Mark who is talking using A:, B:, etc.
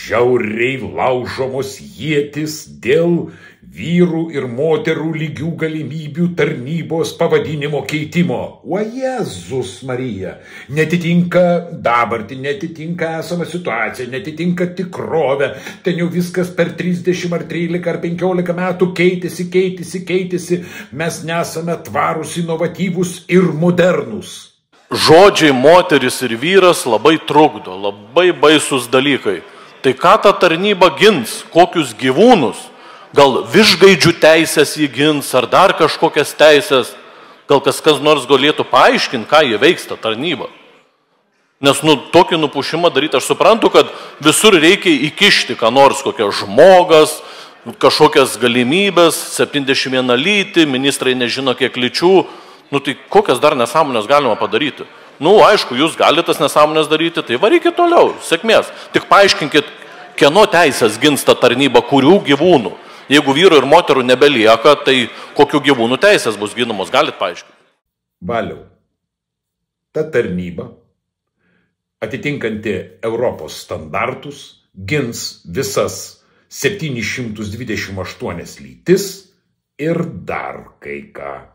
A: žiauriai laužomos ietis dėl vyrų ir moterų lygių galimybių tarnybos pavadinimo keitimo. O Jėzus Marija, netitinka dabartį, netitinka esamą situaciją, netitinka tikrovę. Ten jau viskas per 30 ar 13 ar 15 metų keitėsi. Mes nesame tvarūs, inovatyvūs ir modernūs.
B: Žodžiai moteris ir vyras labai trukdo, labai baisus dalykai. Tai ką ta tarnyba gins, kokius gyvūnus? Gal višgaidžių teisės jį gins, ar dar kažkokias teisės? Gal kas nors galėtų paaiškinti, ką jie veiks ta tarnyba? Nes tokį nupušimą daryti, aš suprantu, kad visur reikia įkišti, ką nors, kokias žmogas, kažkokias galimybės, 71 lytį, ministrai nežino kiek lyčių. Tai kokias dar nesąmonės galima padaryti? Aišku, jūs galite tas nesąmonės daryti, tai varykit toliau, sėkmės. Tik paaiškinkit, kieno teisės gins ta tarnyba, kurių gyvūnų. Jeigu vyrų ir moterų nebelieka, tai kokių gyvūnų teisės bus ginamos, galit paaiškinti?
A: Valiau, ta tarnyba, atitinkanti Europos standartus, gins visas 728 lytis ir dar kai ką.